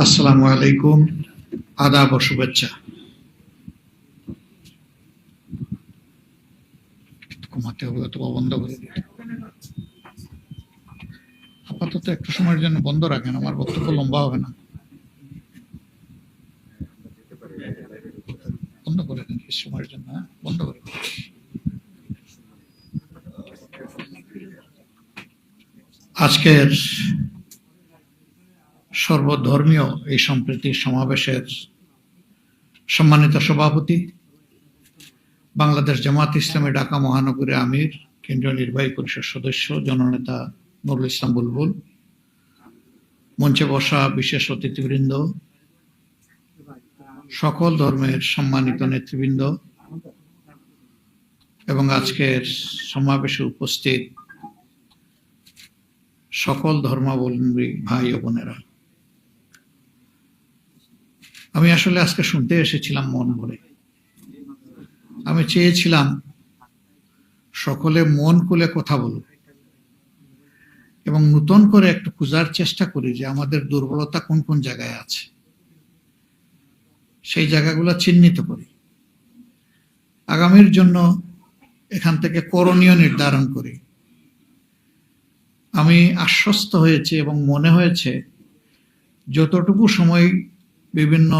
আসসালামু আলাইকুম, আদাব ও শুভেচ্ছা। ঘুমাতে হবে অথবা বন্ধ করে দিতে। আপাতত একটু সময়ের জন্য বন্ধ রাখেন, আমার বক্তব্য লম্বা হবে না। বন্ধ করে দিন কিছু সময়ের জন্য, বন্ধ করে দিন। আজকের সর্বধর্মীয় এই সম্প্রীতি সমাবেশের সম্মানিত সভাপতি, বাংলাদেশ জামাত ইসলামী ঢাকা মহানগরী আমির, কেন্দ্রীয় নির্বাহী পরিষদ সদস্য জননেতা নুরুল ইসলাম বুলবুল, মঞ্চে বসা বিশেষ অতিথিবৃন্দ, সকল ধর্মের সম্মানিত নেতৃবৃন্দ এবং আজকের সমাবেশে উপস্থিত সকল ধর্মাবলম্বী ভাই ও বোনেরা, আমি আসলে আজকে শুনতে এসেছিলাম মন ভরে। আমি চেয়েছিলাম সকলে মন খুলে কথা বলুক এবং নতুন করে একটু খোঁজার চেষ্টা করি যে আমাদের দুর্বলতা কোন কোন জায়গায় আছে, সেই জায়গাগুলো চিহ্নিত করি, আগামীর জন্য এখান থেকে করণীয় নির্ধারণ করি। আমি আশ্বস্ত হয়েছি এবং মনে হয়েছে যতটুকু সময় বিভিন্ন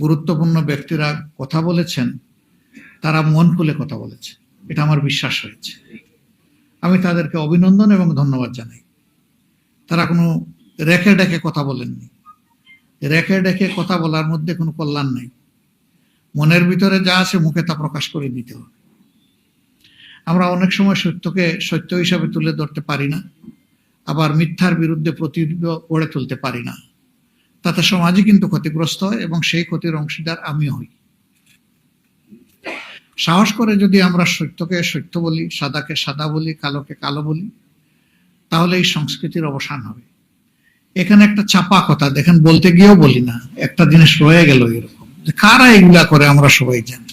গুরুত্বপূর্ণ ব্যক্তিরা কথা বলেছেন তারা মন খুলে কথা বলেছে, এটা আমার বিশ্বাস হয়েছে। আমি তাদেরকে অভিনন্দন এবং ধন্যবাদ জানাই। তারা কোনো রেখে ডেকে কথা বলেননি। রেখে ডেকে কথা বলার মধ্যে কোনো কল্যাণ নাই। মনের ভিতরে যা আছে মুখে তা প্রকাশ করে দিতে হবে। আমরা অনেক সময় সত্যকে সত্য হিসাবে তুলে ধরতে পারি না, আবার মিথ্যার বিরুদ্ধে প্রতিরোধ গড়ে তুলতে পারি না। তাতে সমাজই কিন্তু ক্ষতিগ্রস্ত হয় এবং সেই ক্ষতির অংশীদার আমিও হই। সাহস করে যদি আমরা সত্যকে সত্য বলি, সাদাকে সাদা বলি, কালোকে কালো বলি, তাহলে এই সংস্কৃতির অবসান হবে। এখানে একটা চাপা কথা দেখেন, বলতে গিয়েও বলি না, একটা জিনিস রয়ে গেল এরকম যে কারা এগুলা করে আমরা সবাই জানি।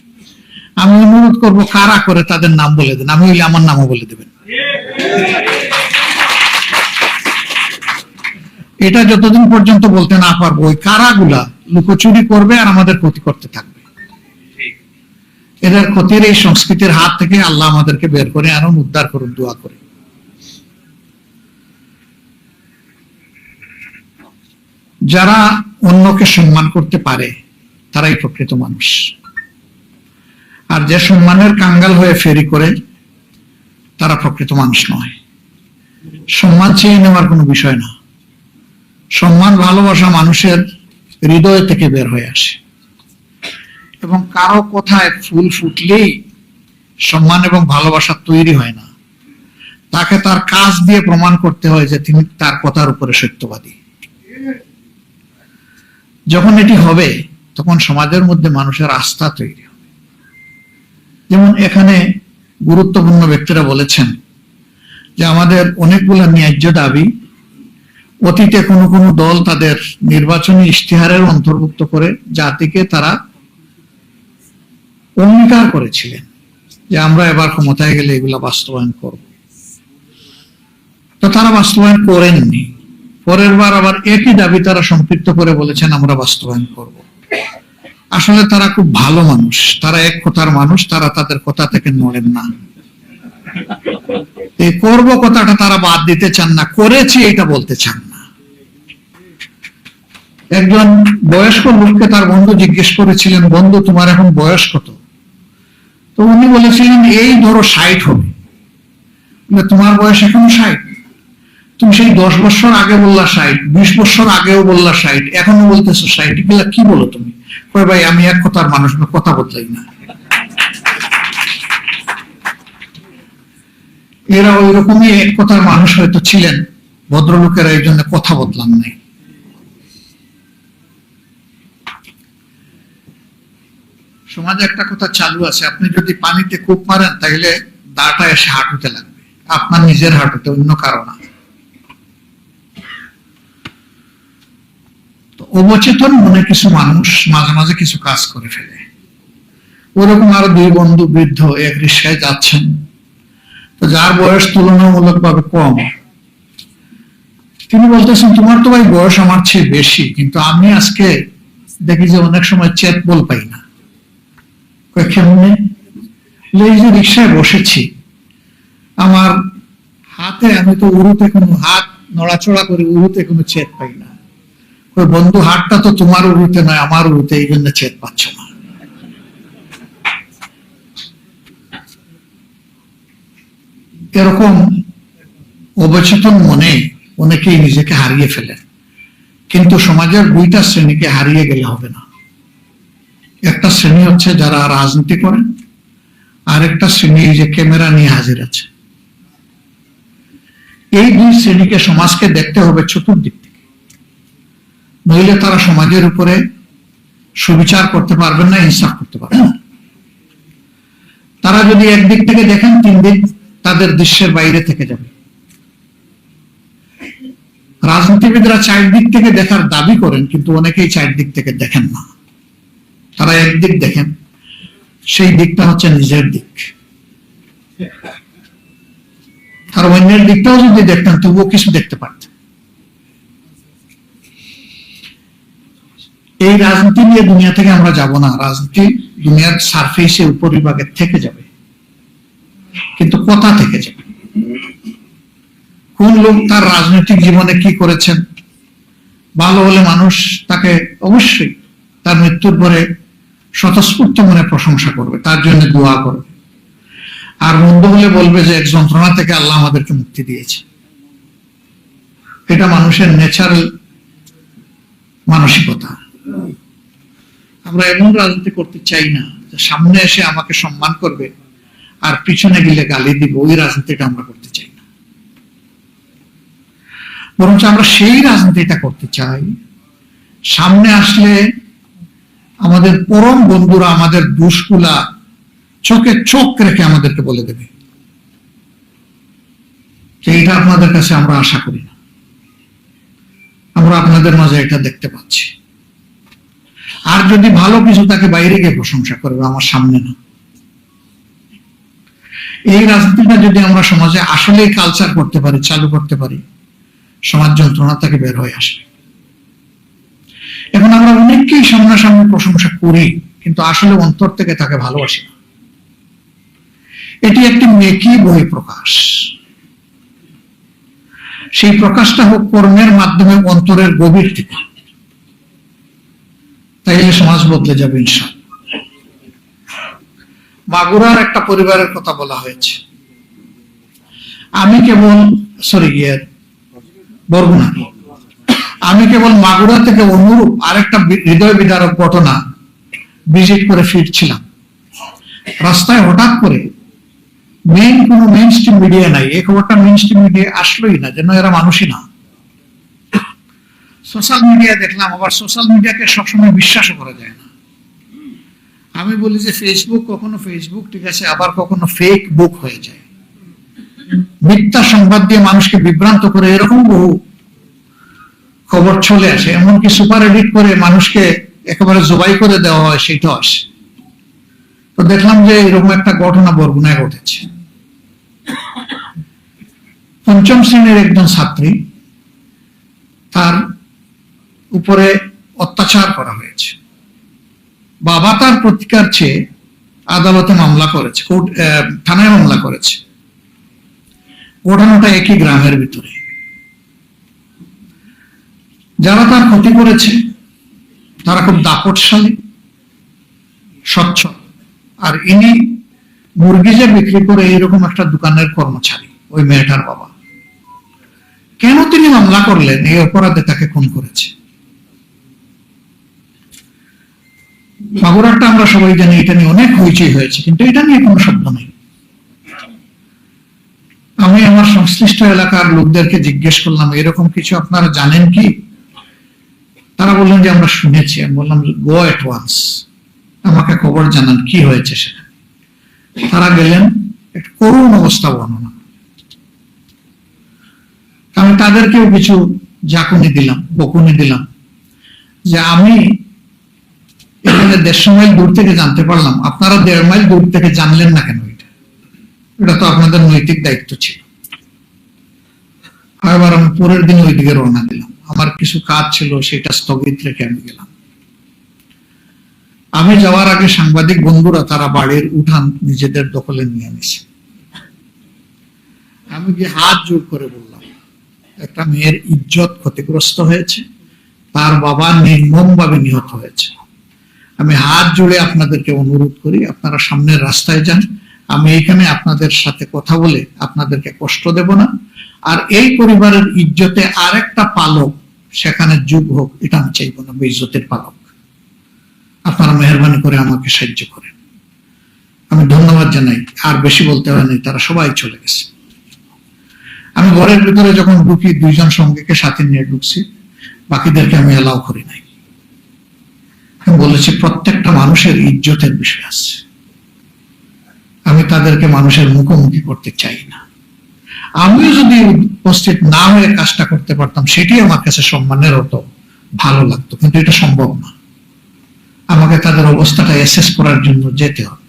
আমি অনুরোধ করবো কারা করে তাদের নাম বলে দেন, আমি হইলে আমার নামও বলে দেবেন। এটা যতদিন পর্যন্ত বলতে না পারবো ওই কারাগুলা লুকোচুরি করবে আর আমাদের ক্ষতি করতে থাকবে। এদের ক্ষতির এই সংস্কৃতির হাত থেকে আল্লাহ আমাদেরকে বের করে আনুন, উদ্ধার করুন, দোয়া করে। যারা অন্যকে সম্মান করতে পারে তারাই প্রকৃত মানুষ। আর যে সম্মানের কাঙ্গাল হয়ে ফেরি করে তারা প্রকৃত মানুষ নয়। সম্মান চেয়ে নেওয়ার কোনো বিষয় না। সম্মান ভালোবাসা মানুষের হৃদয় থেকে বের হয়ে আসে এবং কারো কথায় ফুল ফুটলেই সম্মান এবং ভালোবাসা তৈরি হয় না। তাকে তার কাজ দিয়ে প্রমাণ করতে হয় যে তিনি তার কথার উপরে সত্যবাদী। যখন এটি হবে তখন সমাজের মধ্যে মানুষের আস্থা তৈরি হবে। যেমন এখানে গুরুত্বপূর্ণ ব্যক্তিরা বলেছেন যে আমাদের অনেকগুলো ন্যায্য দাবি অতীতে কোনো কোনো দল তাদের নির্বাচনী ইশতেহারের অন্তর্ভুক্ত করে জাতিকে তারা অঙ্গীকার করেছিলেন যে আমরা এবার ক্ষমতায় গেলে এগুলা বাস্তবায়ন করব। তো তারা বাস্তবায়ন করেননি। পরের বার আবার একই দাবি তারা সম্পৃক্ত করে বলেছেন আমরা বাস্তবায়ন করব। আসলে তারা খুব ভালো মানুষ, তারা এক কথার মানুষ, তারা তাদের কথা থেকে নড়েন না। এই করব কথাটা তারা বাদ দিতে চান না, করেছি এটা বলতে চান না। একজন বয়স্ক লোককে তার বন্ধু জিজ্ঞেস করেছিলেন, বন্ধু তোমার এখন বয়স কত? তো উনি বলেছিলেন এই ধরো 60 হবে। তোমার বয়স এখন 60? তুমি সেই 10 বছর আগে বললা 60, 20 বছর আগেও বললা 60, এখনো বলতেছো 60, এগুলা কি বলো তুমি? কই ভাই আমি এক কথার মানুষ, কথা বদলাই না। এরা ওই রকমই এক কথার মানুষ হয়তো ছিলেন, ভদ্রলোকেরা এই জন্য কথা বদলান নাই। সমাজে একটা কথা চালু আছে, আপনি যদি পানিতে কূপ মারেন তাহলে দাটা এসে হাঁটুতে লাগবে, আপনার নিজের হাঁটুতে, অন্য কারো না। অবচেতন মনে কিছু মানুষ মাঝে মাঝে কিছু কাজ করে ফেলে। ওরকম আরো 2 বন্ধু বৃদ্ধ এক রিক্সায় যাচ্ছেন, তো যার বয়স তুলনামূলক ভাবে কম, তিনি বলতেছেন, তোমার তো ভাই বয়স আমার চেয়ে বেশি, কিন্তু আমি আজকে দেখি যে অনেক সময় চেত বল পাই না। কেমনে? এই যে রিক্সায় বসেছি, আমার হাতে, আমি তো উরুতে কোনো হাত নড়াচড়া করে উরুতে কোনো চেত পাই না। ওই বন্ধু, হাতটা তো তোমার উরুতে নয়, আমার উরুতে, এই জন্য চেত পাচ্ছ না। এরকম অবচেতন মনে অনেকেই নিজেকে হারিয়ে ফেলেন। কিন্তু সমাজের দুইটা শ্রেণীকে হারিয়ে গেলে হবে না। একটা শ্রেণী হচ্ছে যারা রাজনীতি করেন, আর একটা শ্রেণী যে ক্যামেরা নিয়ে হাজির আছে। এই দুই শ্রেণীকে সমাজকে দেখতে হবে চতুর্দিক থেকে, নইলে তারা সমাজের উপরে সুবিচার করতে পারবেন না, ইনসাফ করতে পারবেন না। তারা যদি একদিক থেকে দেখেন, তিন দিক তাদের দৃশ্যের বাইরে থেকে যাবে। রাজনীতিবিদরা চারদিক থেকে দেখার দাবি করেন, কিন্তু অনেকেই চারদিক থেকে দেখেন না। তারা একদিক দেখেন, সেই দিকটা হচ্ছে নিজের দিক। আর অন্যের দিকটাও যদি দেখতেন, তবুও কিছু দেখতে পারতেন। এই রাজনীতি নিয়ে দুনিয়া থেকে আমরা যাব না। রাজনীতি দুনিয়ার সারফেসে উপরিভাগের থেকে যাবে, কিন্তু কথা থেকে যাবে। কোন লোক তার রাজনৈতিক জীবনে কি করেছেন, ভালো হলে মানুষ তাকে অবশ্যই তার মৃত্যুর পরে স্বতঃস্ফূর্ত মনে প্রশংসা করবে, তার জন্য দোয়া করবে। আর মন্দ হলে বলবে যে এক যন্ত্রণা থেকে আল্লাহ আমাদেরকে মুক্তি দিয়েছে। এটা মানুষের ন্যাচারাল মানসিকতা। আমরা এমন রাজনীতি করতে চাই না যে সামনে এসে আমাকে সম্মান করবে আর পিছনে গেলে গালি দিব। ওই রাজনীতিটা আমরা করতে চাই না। বরঞ্চ আমরা সেই রাজনীতিটা করতে চাই, সামনে আসলে আমাদের পরম বন্ধুরা আমাদের দোষগুলা চোখে চোখ রেখে আমাদেরকে বলে দেবে। এইটা আপনাদের কাছে আমরা আশা করি না। আমরা আপনাদের মাঝে এটা দেখতে পাচ্ছি। আর যদি ভালো কিছু তাকে বাইরে গিয়ে প্রশংসা করবে, আমার সামনে না। এই রাজনীতিটা যদি আমরা সমাজে আসলেই কালচার করতে পারি, চালু করতে পারি, সমাজ যন্ত্রণা থেকে বের হয়ে আসবে। এখন আমরা অনেককেই সামনাসামনি প্রশংসা করি, কিন্তু আসলে অন্তর থেকে তাকে ভালোবাসি না। এটি একটি মেকি বই প্রকাশ। সেই প্রকাশটা হোক কর্মের মাধ্যমে, অন্তরের গভীর থেকে। তাইলে সমাজ বদলে যাবে ইনশাআল্লাহ। মাগুরার একটা পরিবারের কথা বলা হয়েছে। আমি কেবল বরগুনা, আমি কেবল মাগুরা থেকে অনুরূপ আরেকটা হৃদয় বিদারক ঘটনা ভিজিট করে ফিরছিলাম। রাস্তায় হঠাৎ করে কোনো মেইন স্ট্রিম মিডিয়া নাই। এই খবরটা মেইন স্ট্রিম মিডিয়া আসলোই না, যেন এরা মানুষই না। সোশ্যাল মিডিয়া দেখলাম। আবার সোশ্যাল মিডিয়াকে সবসময় বিশ্বাসও করা যায় না। আমি বলি যে ফেসবুক কখনো ফেসবুক ঠিক আছে, আবার কখনো ফেক বুক হয়ে যায়। মিথ্যা সংবাদ দিয়ে মানুষকে বিভ্রান্ত করে এরকম বহু খবর চলে আসে। এমনকি সুপার এডিট করে মানুষকে একেবারে জবাই করে দেওয়া হয়, সেটাও আসে। তো দেখলাম যে এরকম একটা ঘটনা বরগুনায় ঘটেছে। ৫ম শ্রেণীর একজন ছাত্রী, তার উপরে অত্যাচার করা হয়েছে। বাবা তার প্রতিকার চেয়ে আদালতে মামলা করেছে, থানায় মামলা করেছে। ঘটনাটা একই গ্রামের ভিতরে। যারা তার ক্ষতি করেছে তারা খুব দাপটশালী, স্বচ্ছ। আর ইনি মুরগি যে বিক্রি করে এইরকম একটা দোকানের কর্মচারী, ওই মেয়েটার বাবা। কেন তিনি মামলা করলেন? এই অপরাধে তাকে খুন করেছে। মাগুরাটা আমরা সবাই জানি, এটা নিয়ে অনেক হইচই হয়েছে, কিন্তু এটা নিয়ে কোনো শব্দ নেই। আমি আমার সংশ্লিষ্ট এলাকার লোকদেরকে জিজ্ঞেস করলাম, এরকম কিছু আপনারা জানেন কি? তারা বললেন যে আমরা শুনেছি। আমি বললাম, গো এট ওয়ান্স, আমাকে খবর জানান কি হয়েছে সেটা। তারা গেলেন, একটা করুণ অবস্থা বর্ণনা। আমি তাদেরকেও কিছু জাকুনি দিলাম, বকুনি দিলাম, যে আমি এখানে 150 মাইল দূর থেকে জানতে পারলাম, আপনারা 1.5 মাইল দূর থেকে জানলেন না কেন? এটা তো আপনাদের নৈতিক দায়িত্ব ছিল। আবার আমি পরের দিন ওইদিকে রওনা দিলাম। আমার কিছু কাজ ছিল, সেটা স্থগিত রেখে আমি গেলাম। আমি যাওয়ার আগে সাংবাদিক বন্ধুরা তারা বাড়ির উঠান নিজেদের দখলে নিয়ে নিছে। আমি গিয়ে হাত জোর করে বললাম, একটা মেয়ের ইজ্জত ক্ষতিগ্রস্ত হয়েছে, তার বাবা নির্মম ভাবে নিহত হয়েছে। আমি হাত জোড়ে আপনাদেরকে অনুরোধ করি, আপনারা সামনের রাস্তায় যান। আমি এখানে আপনাদের সাথে কথা বলে আপনাদেরকে কষ্ট দেব না। আর এই পরিবারের ইজ্জতে আর একটা পালক সেখানে যোগ হোক, এটা আমি চাইবো না, বেইজ্জতের পালক। আপনারা মেহরবানি করে আমাকে সাহায্য করেন। আমি ধন্যবাদ জানাই, আর বেশি বলতে হয়নি, তারা সবাই চলে গেছে। আমি ঘরের ভিতরে যখন ঢুকি, দুইজন সঙ্গীকে সাথে নিয়ে ঢুকছি, বাকিদেরকে আমি এলাও করি নাই। আমি বলেছি প্রত্যেকটা মানুষের ইজ্জতের বিষয় আছে, আমি তাদেরকে মানুষের মুখোমুখি করতে চাই না। আমিও যদি উপস্থিত না হয়ে কাজটা করতে পারতাম, সেটি আমার কাছে সম্মানের হতো, ভালো লাগতো, কিন্তু এটা সম্ভব না। আমাকে তাদের অবস্থাটা অ্যাসেস করার জন্য যেতে হবে।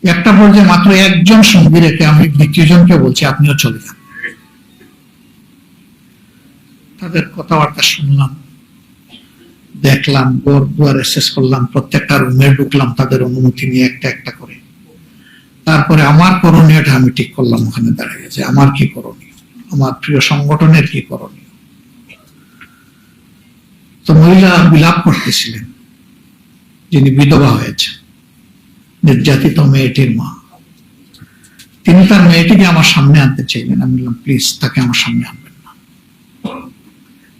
একটা পর্যায়ে মাত্র একজন সঙ্গী রেখে আমি দ্বিতীয় জনকে বলছি, আপনিও চলে যান। তাদের কথাবার্তা শুনলাম, দেখলাম, ঘর দুয়ার অ্যাসেস করলাম, প্রত্যেকটা রুমে ঢুকলাম তাদের অনুমতি নিয়ে একটা একটা করে। তারপরে আমার করণীয়টা আমি ঠিক করলাম ওখানে দাঁড়িয়ে, যে আমার কি করণীয়, আমার প্রিয় সংগঠনের কি করণীয়। তো মহিলা বিলাপ করতেছিলেন, যিনি বিধবা হয়েছে, নির্যাতিত মেয়েটির মা। তিনি তার মেয়েটিকে আমার সামনে আনতে চাইলেন। আমি বললাম, প্লিজ তাকে আমার সামনে আনবেন না,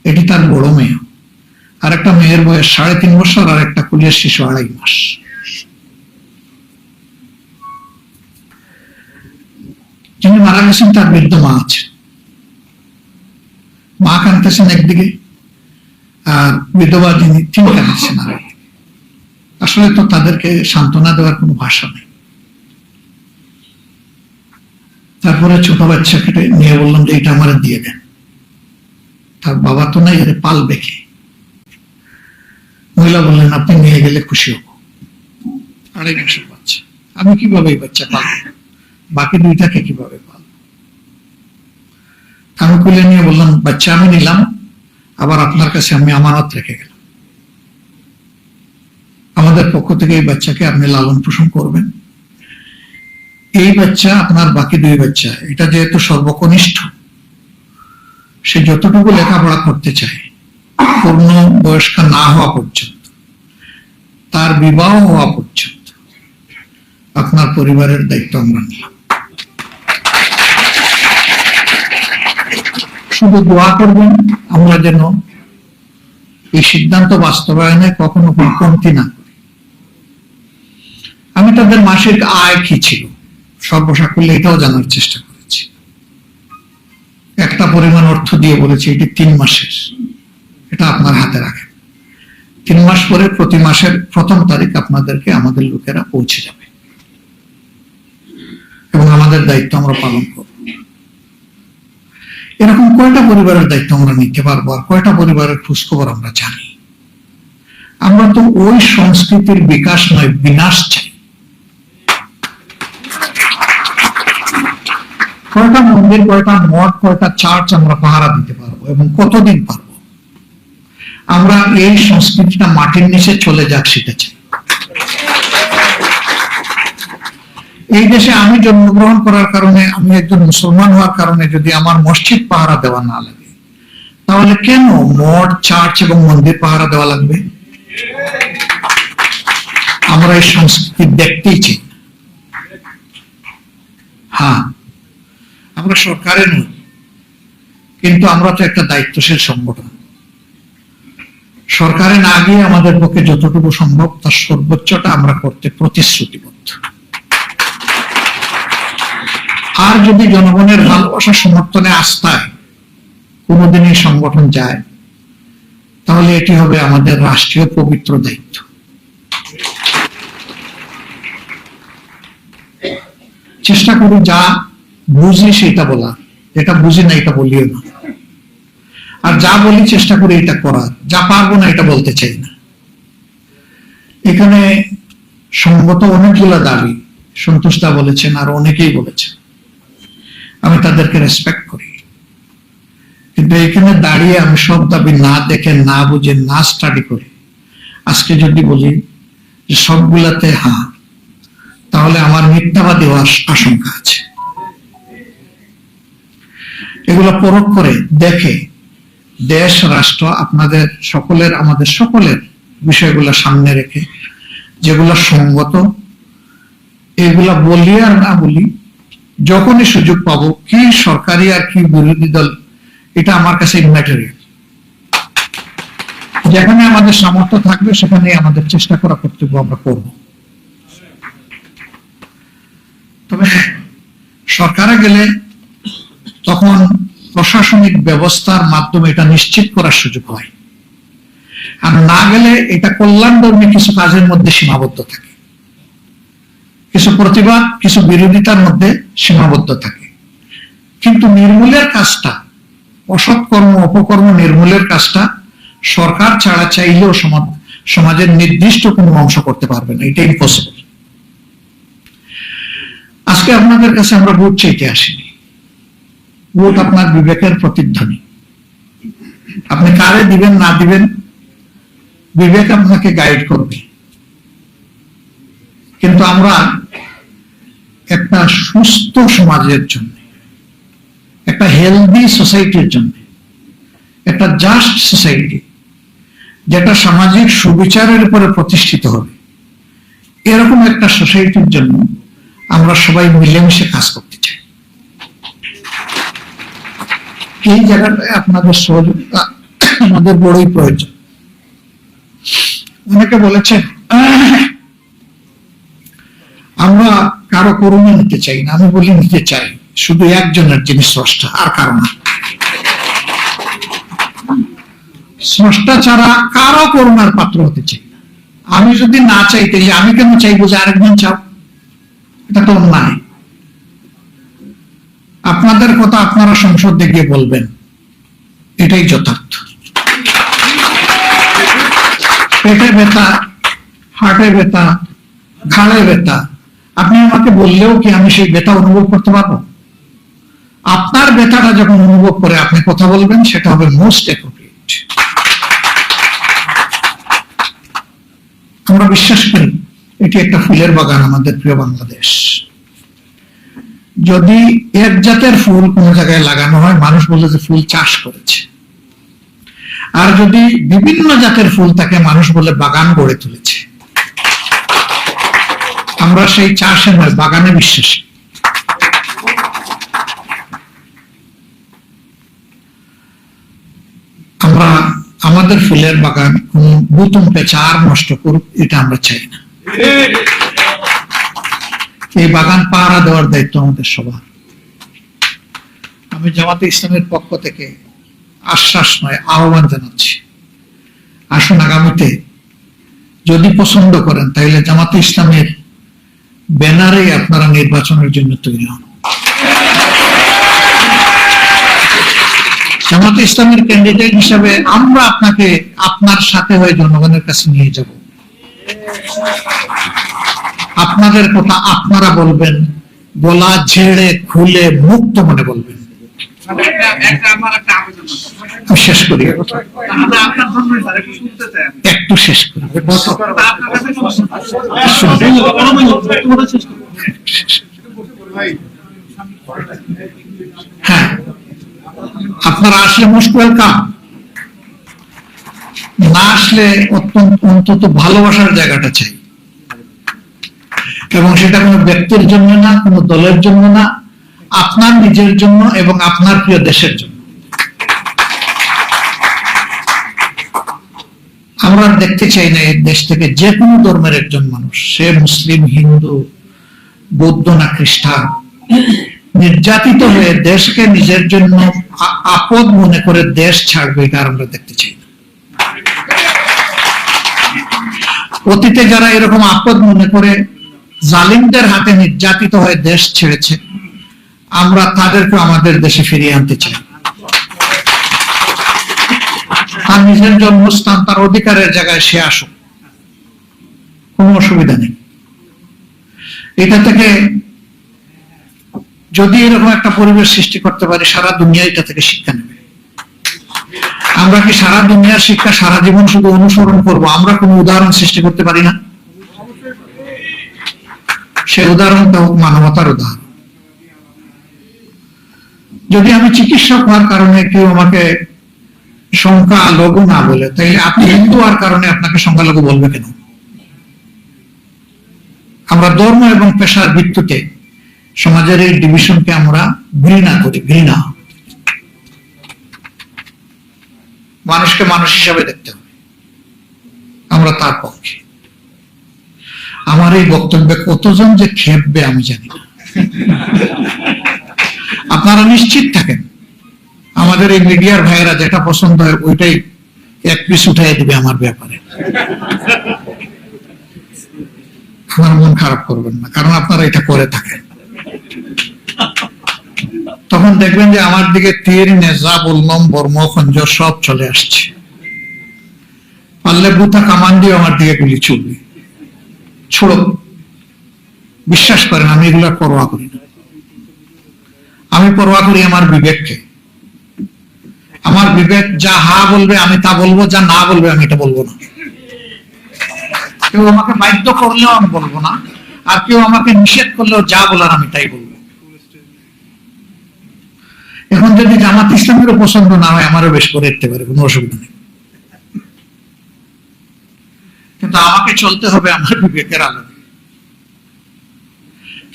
এটি তার বড় মেয়ে। আর একটা মেয়ের বয়স 3.5 বছর, আর একটা কুলের শিশু 2.5 মাস। যিনি মারা গেছেন তার বৃদ্ধ মা আছে, মা কাঁদতেছেন একদিকে, আর বিধবা যিনি তিনি কাঁদতেছেন আর একদিকে। আসলে তো তাদেরকে সান্ত্বনা দেওয়ার কোনো ভাষা নেই। তারপরে ছোট বাচ্চাকে নিয়ে বললাম যে এটা আমার দিয়ে দেন। তার বাবা তো নাই, এর পালবে কে? মহিলা বললেন, আপনি নিয়ে গেলে খুশি হব। 2.5 মাসের বাচ্চা, আমি কিভাবে এই বাচ্চা পালবো, বাকি দুইটাকে কিভাবে পালবো? আমি কুলে নিয়ে বললাম, বাচ্চা আমি নিলাম, আবার আপনার কাছে আমি আমানত রেখে গেলাম। আমাদের পক্ষ থেকে এই বাচ্চাকে আপনি লালন পোষণ করবেন। এই বাচ্চা আপনার বাকি 2 বাচ্চা, এটা যেহেতু সর্বকনিষ্ঠ, সে যতটুকু লেখাপড়া করতে চায়, পূর্ণ বয়স্ক না হওয়া পর্যন্ত, তার বিবাহ হওয়া পর্যন্ত আপনার পরিবারের দায়িত্ব আমরা নিলাম। শুধু দোয়া করবেন আমরা যেন এই সিদ্ধান্ত বাস্তবায়নে কখনো কমতি না করি। আমি তাদের মাসিক আয় কি ছিল সর্বসাকুল্যে এটাও জানার চেষ্টা করেছি। একটা পরিমাণ অর্থ দিয়ে বলেছি, এটি 3 মাসের, এটা আপনার হাতে রাখেন। 3 মাস পরে প্রতি মাসের 1ম তারিখ আপনাদেরকে আমাদের লোকেরা পৌঁছে যাবে, এবং আমাদের দায়িত্ব আমরা পালন করব। এরকম কয়টা পরিবারের দায়িত্ব আমরা নিতে পারবো, আর কয়টা পরিবারের খোঁজখবর আমরা জানি? আমরা তো ওই সংস্কৃতির বিকাশ নয়, বিনাশ চাই। কয়টা মন্দির, কয়টা মঠ, কয়টা চার্চ আমরা পাহারা দিতে পারবো, এবং কতদিন পারবো? আমরা এই সংস্কৃতিটা মাটির নিচে চলে যাক সেটা চাই। এই দেশে আমি জন্মগ্রহণ করার কারণে, আমি একজন মুসলমান হওয়ার কারণে যদি আমার মসজিদ পাহারা দেওয়া না লাগে, তাহলে কেন মঠ, চার্চ এবং মন্দির পাহারা দেওয়া লাগবে? আমরা এই সংস্কৃতি দেখতেই চাই। হ্যাঁ, আমরা সরকারে নই, কিন্তু আমরা তো একটা দায়িত্বশীল সংগঠন। সরকারে না গিয়ে আমাদের পক্ষে যতটুকু সম্ভব তার সর্বোচ্চটা আমরা করতে প্রতিশ্রুতিবদ্ধ। আর যদি জনগণের ভালোবাসা, সমর্থনে, আস্থায় কোনোদিন এই সংগঠন যায়, তাহলে এটি হবে আমাদের রাষ্ট্রীয় পবিত্র দায়িত্ব। চেষ্টা করি যা বুঝি সেটা বলা, যেটা বুঝি না এটা বলিও না। আর যা বলি চেষ্টা করি এটা করার, যা পারবো না এটা বলতে চাই না। এখানে সঙ্গত অনেকগুলো দাবি সন্তোষ দা বলেছেন, আর অনেকেই বলেছেন, আমি তাদেরকে রেসপেক্ট করি। কিন্তু এখানে দাঁড়িয়ে আমি সব দাবি না দেখে, না বুঝে, না স্টাডি করে আজকে যদি বলি যে সবগুলাতে হ্যাঁ, তাহলে আমার মিথ্যাবাদী হওয়ার আশঙ্কা আছে। এগুলো পরখ করে দেখে দেশ রাষ্ট্র আপনাদের সকলের, আমাদের সকলের বিষয়গুলো সামনে রেখে যেগুলো সঙ্গত এগুলা বলি আর না বলি, যখনই সুযোগ পাবো, কি সরকারি আর কি বিরোধী দল, এটা আমার কাছে ইম্যাটেরিয়াল। যেখানে আমাদের সামর্থ্য থাকবে সেখানে আমাদের চেষ্টা করা কর্তব্য আমরা করব। তবে সরকারে গেলে তখন প্রশাসনিক ব্যবস্থার মাধ্যমে এটা নিশ্চিত করার সুযোগ হয়, আর না গেলে এটা কল্যাণধর্মী কিছু কাজের মধ্যে সীমাবদ্ধ থাকে, কিছু প্রতিবাদ, কিছু বিরোধিতার মধ্যে সীমাবদ্ধ থাকে। কিন্তু নির্মূলের কাজটা, অসৎ কর্ম অপকর্ম নির্মূলের কাজটা সরকার ছাড়া চাইলেও সমাজের নির্দিষ্ট কোনো অংশ করতে পারবে না, এটা ইম্পসিবল। আজকে আপনাদের কাছে আমরা ভোট চাইতে আসিনি, ভোট আপনার বিবেকের প্রতিধ্বনি। আপনি কারে দিবেন না দিবেন বিবেক আপনাকে গাইড করবে। কিন্তু আমরা একটা সুস্থ সমাজের জন্য, একটা হেলদি সোসাইটির জন্য, একটা জাস্ট সোসাইটি যেটা সামাজিক সুবিচারের উপরে প্রতিষ্ঠিত হবে, এরকম একটা সোসাইটির জন্য আমরা সবাই মিলেমিশে কাজ করতে চাই। এই জায়গাটায় আপনাদের সহযোগিতা আমাদের বড়ই প্রয়োজন। অনেকে বলেছেন আমরা কারো করুণা নিতে চাই না, আমি বলি নিতে চাই, শুধু একজনের যিনি স্রষ্টা, আর কারো না। স্রষ্টা ছাড়া কারো করুণার পাত্র হতে চাই না। আমি যদি না চাই তাহলে আমি কেন চাইবো যে আরেকজন চাও? এটা তো অন্যায়। আপনাদের কথা আপনারা সংসদে গিয়ে বলবেন, এটাই যথার্থ। পেটে ব্যথা, হার্টে ব্যথা, ঘাড়ে ব্যথা, আপনি আমাকে বললেও কি আমি সেই ব্যথা অনুভব করতে পারবো? আপনার ব্যথাটা যখন অনুভব করে আপনি কথা বলবেন, সেটা হবে মোস্ট অ্যাপ্রোপ্রিয়েট। আমরা বিশ্বাস করি এটি একটা ফুলের বাগান, আমাদের প্রিয় বাংলাদেশ। যদি এক জাতের ফুল কোন জায়গায় লাগানো হয়, মানুষ বলে যে ফুল চাষ করেছে। আর যদি বিভিন্ন জাতের ফুল থাকে, মানুষ বলে বাগান গড়ে তুলেছে। আমরা সেই চাষে নয়, বাগানে বিশ্বাসী। আমরা আমাদের ফুলের বাগান কোন বুতুম পেঁচা আর নষ্ট করুক, এটা আমরা চাই না। এই বাগান পাহারা দেওয়ার দায়িত্ব আমাদের সবার। আমি জামাতে ইসলামের পক্ষ থেকে আশ্বাস নয়, আহ্বান জানাচ্ছি, আসুন আগামীতে যদি পছন্দ করেন তাহলে জামাতে ইসলামের ব্যানারে আপনারা নির্বাচনের জন্য তৈরি হন। জামাতে ইসলামের ক্যান্ডিডেট হিসাবে আমরা আপনাকে আপনার সাথে হয়ে জনগণের কাছে নিয়ে যাব। আপনাদের কথা আপনারা বলবেন, গলা ঝেড়ে খুলে মুক্ত মনে বলবেন। শেষ করি, একটু শেষ করি। হ্যাঁ, আপনারা আসলে মোস্ট ওয়েলকাম। না আসলে অন্তত ভালোবাসার জায়গাটা চাই, এবং সেটা কোনো ব্যক্তির জন্য না, কোনো দলের জন্য না, আপনার নিজের জন্য এবং আপনার প্রিয় দেশের জন্য। আমরা দেখতে চাই না এই দেশ থেকে যে কোনো ধর্মের একজন মানুষ, সে মুসলিম, হিন্দু, বৌদ্ধ না খ্রিস্টান, নির্যাতিত হয়ে দেশকে নিজের জন্য আপদ মনে করে দেশ ছাড়বে, এটা আমরা দেখতে চাই না। অতীতে যারা এরকম আপদ মনে করে জালিমদের হাতে নির্যাতিত হয়ে দেশ ছেড়েছে, আমরা তাদেরকে আমাদের দেশে ফিরিয়ে আনতে চাই। তার নিজের জন্মস্থান, তার অধিকারের জায়গায় সে আসুক, কোনো অসুবিধা নেই। এটা থেকে যদি এরকম একটা পরিবেশ সৃষ্টি করতে পারি, সারা দুনিয়া এটা থেকে শিক্ষা নেবে। আমরা কি সারা দুনিয়ার শিক্ষা সারা জীবন শুধু অনুসরণ করব? আমরা কোনো উদাহরণ সৃষ্টি করতে পারি না? সে উদাহরণটা হোক মানবতার উদাহরণ। যদি আমি চিকিৎসক হওয়ার কারণে কেউ আমাকে সংখ্যালঘু না বলে, তাইলে আপনি হিন্দু হওয়ার কারণে আপনাকে সংখ্যালঘু বলবে কেন? আমরা ধর্ম এবং পেশার ভিত্তিতে সমাজের এই ডিভিশনকে আমরা ঘৃণা করি। ঘৃণা, মানুষকে মানুষ হিসাবে দেখতে হবে, আমরা তার পক্ষে। আমার এই বক্তব্যে কতজন যে খেপবে আমি জানি না। আপনারা নিশ্চিত থাকেন, আমাদের এই মিডিয়ার ভাইয়েরা যেটা পছন্দ হয় ওইটাই এক পিস উঠাই দিবে আমার ব্যাপারে। আমার মন খারাপ করবেন না, কারণ আপনারা এটা করে থাকেন। তখন দেখবেন যে আমার দিকে তীর, নেজা, বললম, বর্ম, খঞ্জর সব চলে আসছে। পারলে বুথা কামান দিয়ে আমার দিকে গুলি চলবে। ছোড়ো, বিশ্বাস করেন আমি এগুলোর পরোয়া করি না। আমি পরোয়া করি আমার বিবেককে। আমার বিবেক যা হা বলবে আমি তা বলবো, যা না বলবে আমি এটা বলবো না। কেউ আমাকে বাধ্য করলেও আমি বলবো না, আর কেউ আমাকে নিষেধ করলেও যা বলার আমি তাই বলবো। এখন যদি জামাত ইসলামেরও পছন্দ না হয়, আমারও বেশ করে দিতে পারে, কোনো অসুবিধা নেই। কিন্তু আমাকে চলতে হবে আমার বিবেকের আলোকে।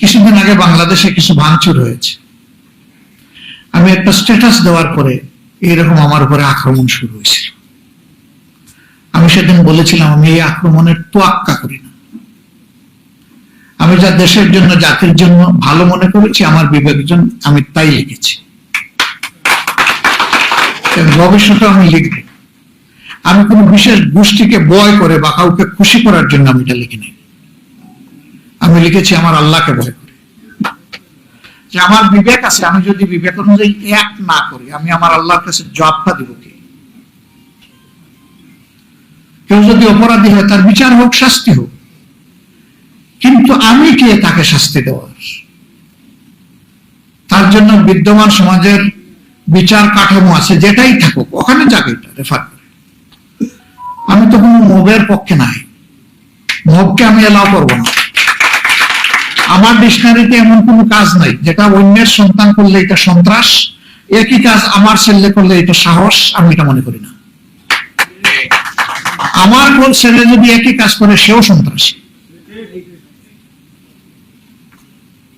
কিছুদিন আগে বাংলাদেশে কিছু ভাঙচুর হয়েছে। আমি একটা স্ট্যাটাস দেওয়ার পরে এইরকম আমার উপরে আক্রমণ শুরু হয়েছিল। আমি সেদিন বলেছিলাম আমি এই আক্রমণের তোয়াক্কা করি না। আমি যা দেশের জন্য, জাতির জন্য ভালো মনে করেছি, আমার বিবেকের জন্য আমি তাই লিখেছি। ভবিষ্যতে আমি লিখব। আমি কোন বিশেষ গোষ্ঠীকে বয় করে বা কাউকে খুশি করার জন্য আমি এটা লিখিনি। আমি লিখেছি আমার আল্লাহকে ভয় করে, যে আমার বিবেক আছে, আমি যদি বিবেক অনুযায়ী এক না করি আমি আমার আল্লাহর কাছে জবাবটা দিব কি? কেউ যদি অপরাধী হয় তার বিচার হোক, শাস্তি হোক, কিন্তু আমি কে তাকে শাস্তি দেওয়ার? তার জন্য বিদ্যমান সমাজের বিচার কাঠামো আছে, যেটাই থাকুক ওখানে যাকে এটা রেফার করে। আমি তো কোনো মবের পক্ষে নাই, মবকে আমি এলাও করবো না। আমার ডিকশনারিতে এমন কোনো কাজ নাই যেটা অন্যের সন্তান করলে এটা সন্ত্রাস, একই কাজ আমার ছেলে করলে এটা সাহস, আমি এটা মনে করি না। আমার ছেলে যদি একই কাজ করে সেও সন্ত্রাসী।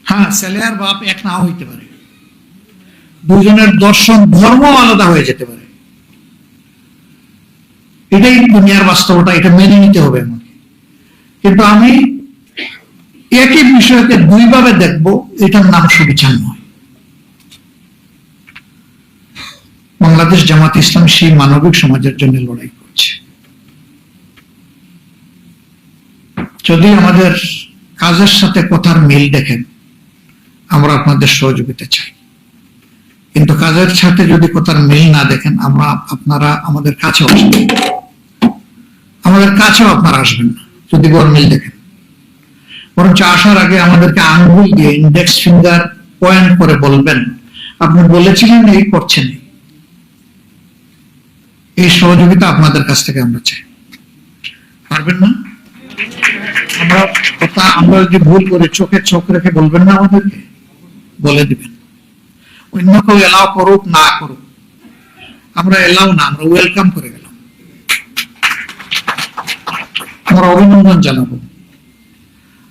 হ্যাঁ, ছেলে আর বাপ এক নাও হইতে পারে, দুজনের দর্শন, ধর্ম আলাদা হয়ে যেতে পারে। এটাই দুনিয়ার বাস্তবতা, এটা মেনে নিতে হবে আমাকে। কিন্তু আমি একই বিষয়কে দুইভাবে দেখব, এটার নাম সুবিচার নয়। বাংলাদেশ জামাত ইসলাম সেই মানবিক সমাজের জন্য লড়াই করছে। যদি আমাদের কাজের সাথে কথার মিল দেখেন, আমরা আপনাদের সহযোগিতা চাই। কিন্তু কাজের সাথে যদি কথার মিল না দেখেন, আপনারা আমাদের কাছেও আসবেন, আমাদের কাছেও আপনারা আসবেন না যদি বড় মিল দেখেন। বরঞ্চ আসার আগে আমাদেরকে আঙ্গুল দিয়ে ইন্ডেক্স ফিঙ্গার পয়েন্ট করে বলবেন আপনি বলেছিলেন এই করছেন। এই সহযোগিতা আপনাদের কাছ থেকে আমরা চাই। পারবেন না? আমরা যদি ভুল করে চোখে চোখ রেখে বলবেন না, আমাদেরকে বলে দিবেন। অন্য কেউ এলাও করুক না করুক, আমরা এলাও না, আমরা ওয়েলকাম করে গেলাম। আমরা অভিনন্দন জানাবো।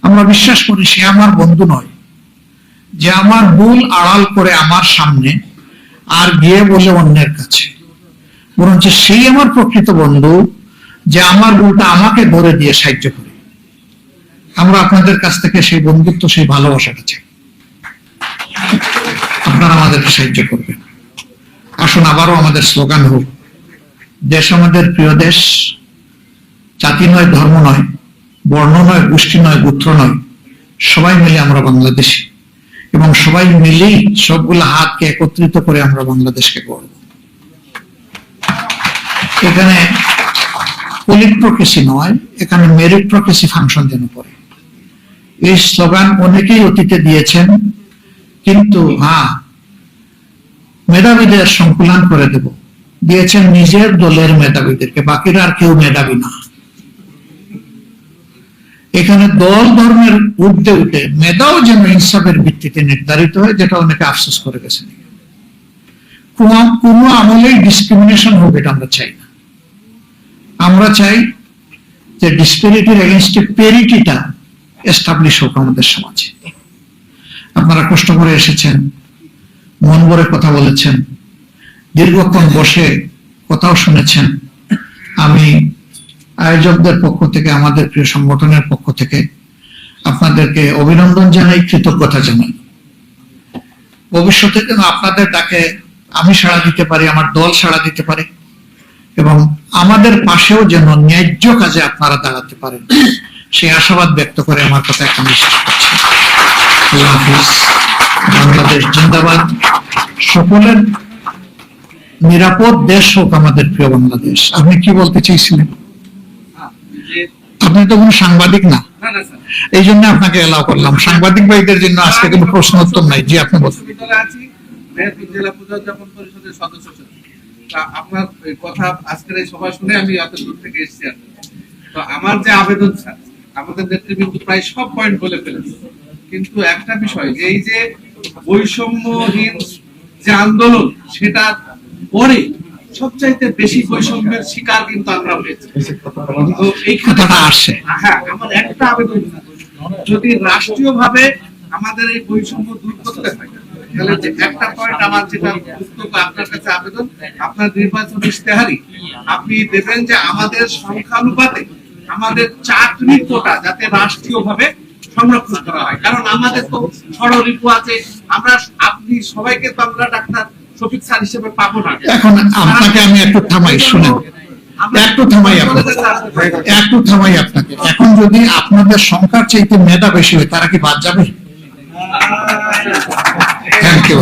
আমরা বিশ্বাস করি সে আমার বন্ধু নয় যে আমার ভুল আড়াল করে আমার সামনে আর গিয়ে বলে অন্যের কাছে, বরঞ্চ সেই আমার প্রকৃত বন্ধু যে আমার ভুলটা আমাকে ধরে দিয়ে সাহায্য করে। আমরা আপনাদের কাছ থেকে সেই বন্ধুত্ব, সেই ভালোবাসাটা চাই। আপনারা আমাদেরকে সাহায্য করবেন। আসুন আবারও আমাদের স্লোগান হোক, দেশ আমাদের প্রিয় দেশ, জাতি নয়, ধর্ম নয়, বর্ণ নয়, গোষ্ঠী নয়, গোত্র নয়, সবাই মিলে আমরা বাংলাদেশি, এবং সবাই মিলেই সবগুলো হাতকে একত্রিত করে আমরা বাংলাদেশকে গড়ব। এখানে পলিটক্রেসি নয়, এখানে মেরিটক্রেসি ফাংশন যেন পড়ে। এই স্লোগান অনেকেই অতীতে দিয়েছেন, কিন্তু মেধাবীদের সংকুলান করে দেব, দিয়েছেন নিজের দলের মেধাবীদেরকে, বাকিরা আর কেউ মেধাবী না। এখানে দল ধর্মের ঊর্ধ্বে উঠে মেধাও যেন ইনসাফের ভিত্তিতে নির্ধারিত হয়, যেটা অনেকে আফসোস করে গেছেন। কোনো আমলেই ডিসক্রিমিনেশন হোক, এটা আমরা চাই না। আমরা চাই যে ডিসপ্যারিটির এগেইনস্টে প্যারিটিটা এস্টাবলিশ হোক আমাদের সমাজে। আপনারা কষ্ট করে এসেছেন, মন ভরে কথা বলেছেন, দীর্ঘক্ষণ বসে কথাও শুনেছেন। আমি আয়োজকদের পক্ষ থেকে, আমাদের প্রিয় সংগঠনের পক্ষ থেকে আপনাদেরকে অভিনন্দন জানাই, কৃতজ্ঞতা জানাই। ভবিষ্যতে যেন আপনাদের ডাকে আমি সাড়া দিতে পারি, আমার দল সাড়া দিতে পারে, এবং আমাদের পাশেও যেন ন্যায্য কাজে আপনারা দাঁড়াতে পারেন, সেই আশাবাদ ব্যক্ত করে আমার কথা এখানে শেষ করছি। আল্লাহ হাফিজ। বাংলাদেশ জিন্দাবাদ। সকলের নিরাপদ দেশ হোক আমাদের প্রিয় বাংলাদেশ। আপনি কি বলতে চেয়েছিলেন? আপনি তো কোনো সাংবাদিক না, এই জন্য আপনাকে এলাও করলাম। সাংবাদিক ভাইদের জন্য আজকে কোনো প্রশ্ন উত্তর নাই। জি, আপনি বলুন। জেলা পূজা পরিষদের সদস্য ছিলেন, আপনার কথা আজকের এই সভা শুনে আমি এত দূর থেকে এসেছি। তো আমার যে আবেদন, স্যার, আমাদের নেতৃবৃন্দ প্রায় সব পয়েন্ট বলে ফেলেছে, কিন্তু একটা বিষয়, এই যে বৈষম্যহীন যে আন্দোলন, সেটা পরে সবচাইতে বেশি বৈষম্যের শিকার কিন্তু আমরা হয়েছি। তো এই কথাটা আসে। হ্যাঁ, আমার একটা আবেদন, যদি রাষ্ট্রীয়ভাবে আমাদের এই বৈষম্য দূর করতে হয়, তাহলে যে একটা পয়েন্ট আমার যেটা বক্তব্য আপনার কাছে আবেদন, আপনার নির্বাচন ইশতেহারি আপনি দেবেন যে আমাদের সংখ্যানুপাতে আমাদের চাকরি কোটা যাতে রাষ্ট্রীয়ভাবে সংরক্ষণ করা হয়। কারণ আমাদের তো ষড়রিপু আছে, আমরা আপনি সবাইকে তো আমরা ডাক্তার শফিক স্যার হিসেবে পাবো না। এখন আপনাকে আমি একটু থামাই, শুনেন, একটু থামাই আপনাকে। এখন যদি আপনাদের সংখ্যার চাইতে মেধা বেশি হয়, তারা কি বাদ যাবে? Thank you.